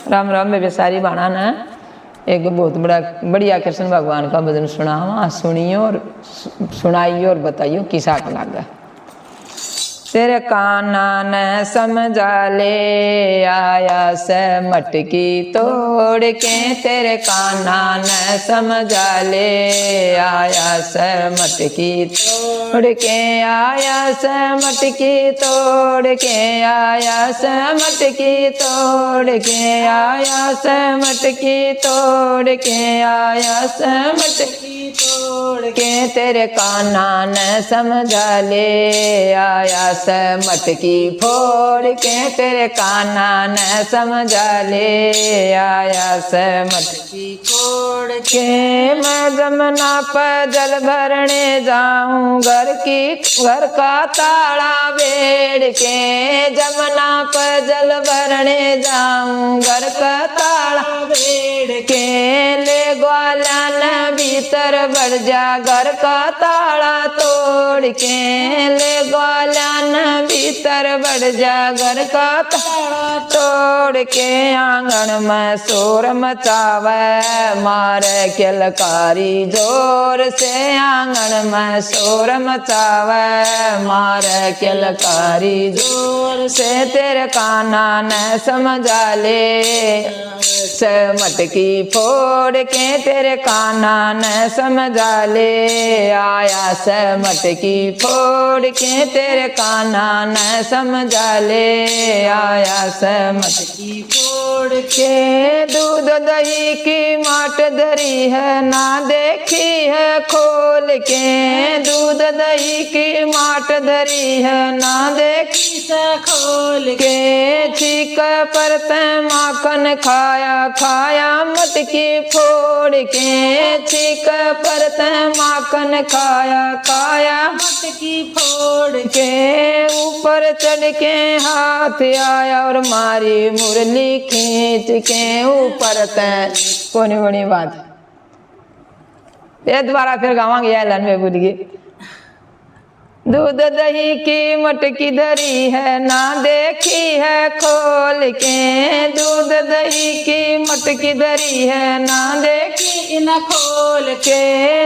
राम राम में बेसारी बाणा ने एक बहुत बढ़िया कृष्ण भगवान का भजन सुनावा, सुनियो और सुनाइयो और बताइयो किसा का लागा। तेरे काना ने समझा ले आया से मटकी तोड़ के, तेरे काना ने समझा ले आया से मटकी तोड़ के, आया से मटकी तोड़ के, आया से मटकी तोड़ के, आया से मटकी तोड़ के, आया से मटकी तोड़ के, तेरे काना ने समझा ले आया से मटकी फोड़ के, तेरे काना ने समझा ले आया से मटकी फोड़ के। मैं जमुना पर जल भरने जाऊं, घर का ताला बेड़ के, जमुना पर जल भरने जाऊं, घर का ताला बेड़ के, ले ग्वाला न भीतर बढ़ जा, घर का ताला तोड़ के, ले ग्वाला न भीतर बढ़ जा, घर का ताला तोड़ के, आंगन में शोर मचावे मारे किलकारी जोर से, आंगन में शोर मचावे मारे किलकारी जोर से, तेरे काना ने समझा ले से मटकी फोड़ के, तेरे काना ने समझा ले आया से मटकी फोड़ के, तेरे काना ने समझा ले आया से मटकी फोड़ के। दूध दही की माट धरी है ना देखी है खोल के, दूध दही की माट धरी है ना देखी से खोल के, छीक परत माखन खाया खाया मटकी फोड़ के, छीक परत माखन खाया खाया मटकी फोड़ के, ऊपर चढ़ के हाथ आया और मारी मुरली खींच के, ऊपर तय कोनी बड़ी बात ये दोबारा फिर गावांगे ऐलान में भूल गई। दूध दही की मटकी धरी है ना देखी है खोल के, दूध दही की मटकी धरी है ना देखी न खोल के,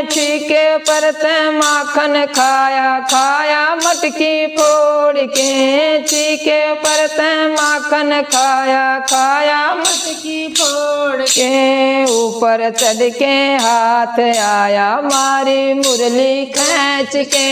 छीके परत माखन खाया खाया मटकी फोड़ के, छीके परत माखन खाया खाया मटकी फोड़ के, ऊपर चढ़ के हाथ आया मारी मुरली खींच के,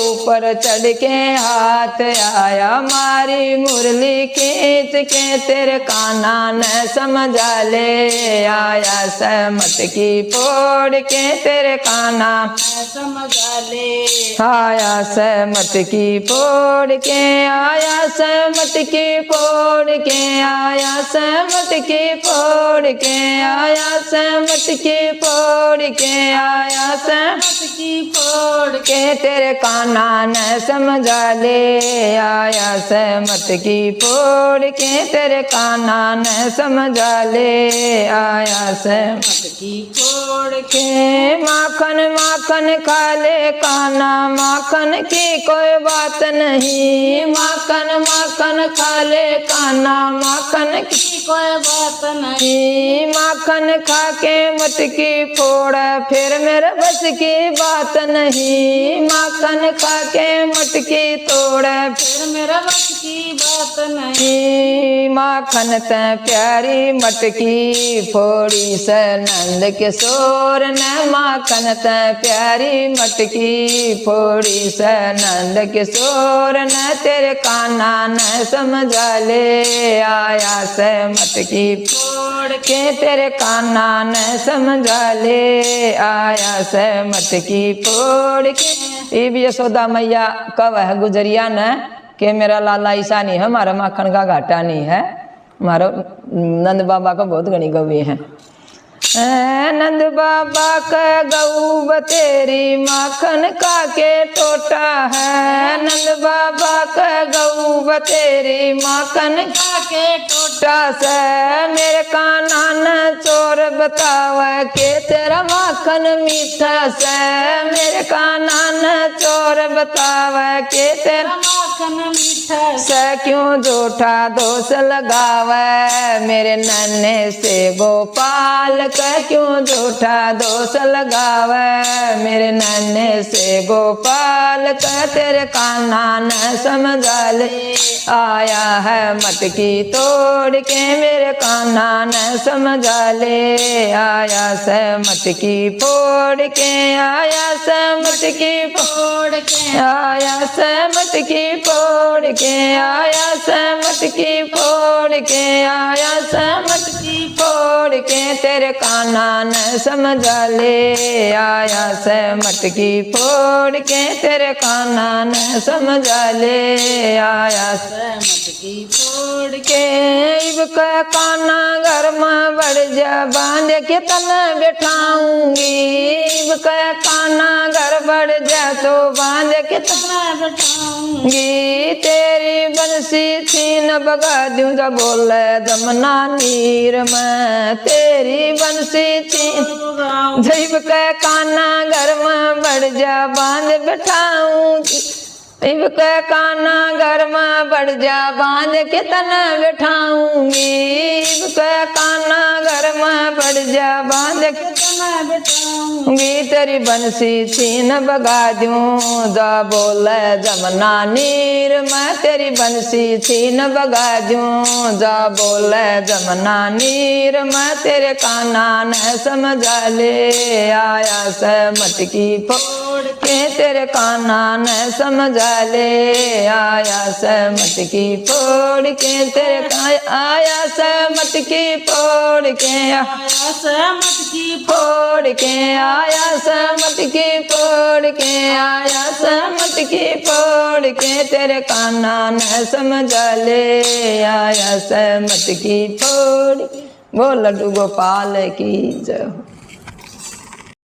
ऊपर चढ़ के हाथ आया मारी मुरली खींच के, तेरे काना ने समझा ले आया से मटकी फोड़ के, तेरे काना ने समझा ले आया से मटकी फोड़ के, आया से मटकी फोड़ के, आया से मटकी फोड़ के, आया से मटकी फोड़ के, आया से मटकी फोड़ के, तेरे काना ने समझा ले आया से मटकी फोड़ के, तेरे काना ने समझा ले आया से मटकी फोड़ के। माखन माखन खा ले काना, माखन की कोई बात नहीं, माखन माखन खा ले काना, माखन की कोई बात नहीं, माखन खा के मटकी फोड़ फिर मेरे बस की बात नहीं, माखन खा के मटकी तोड़े फिर मेरा बस की बात नहीं, माखन ते प्यारी मटकी फोड़ी से नंद किशोर ने, माखन ते प्यारी मटकी फोड़ी से नंद किशोर ने, तेरे काना ने समझा ले आया से मटकी फोड़ के, तेरे काना ने समझा ले आया से मटकी फोड़ के। ये भी यशोदा मैया कब है गुजरिया ने कि मेरा लाला ऐसा नहीं है, हमारा माखन का घाटा नहीं है, हमारा नंद बाबा का बहुत गणी गवी है। नंद बाबा का गऊ बतेरी माखन का के टोटा है, नंद बाबा का गऊ बतेरी माखन का के टोटा से, मेरे काना न चोर बतावा के तेरा माखन मीठा से, मेरे काना न चोर बतावा के तेरा माखन मीठा से क्यों झूठा दोष लगावे मेरे नन्हे से गोपाल का क्यों झूठा दोष लगावे मेरे नन्हे से गोपाल का तेरे कान्हा न समझा ले आया है मटकी तोड़ के मेरे कान्हा न समझा ले आया से मटकी फोड़ के आया से मटकी फोड़ के आया से मटकी फोड़ के आया से मटकी फोड़ के आया से मटकी फोड़ के तेरे कान्हा न समझा ले आया से मटकी फोड़ के तेरे कान्हा न समझा ले आया से मटकी फोड़ के इब का कान्हा घर में बढ़ जा बांध के तन बैठाऊंगी इब का कान्हा घर बढ़ जा तो बांध के तन बैठाऊंगी तेरी बंसी छीन बगा दूं जब बोले जमुना नीर में तेरी बंसी छीन जब का कान्हा घर में बढ़ जा बांध बैठाऊंगी इब के कान्हा घर में बढ़ जा बांध के तन बैठाऊंगी इब के कान्हा घर में बढ़ जा बांध के तन बैठाऊंगी तेरी बंसी छीन बगा दूं जा बोले जमुना नीर में तेरी बंसी छीन बगा दूं जा बोले जमुना नीर में तेरे कान्हा न समझा ले आया से मटकी फोड़ के तेरे कान्हा न समझा ले आया से मटकी फोड़ के तेरे आया से मटकी फोड़ के आया से मटकी फोड़ के आया से मटकी फोड़ के आया से मटकी फोड़ के तेरे कान्हा न समझा ले आया से मटकी फोड़ बोल लड्डू गोपाल की जय हो।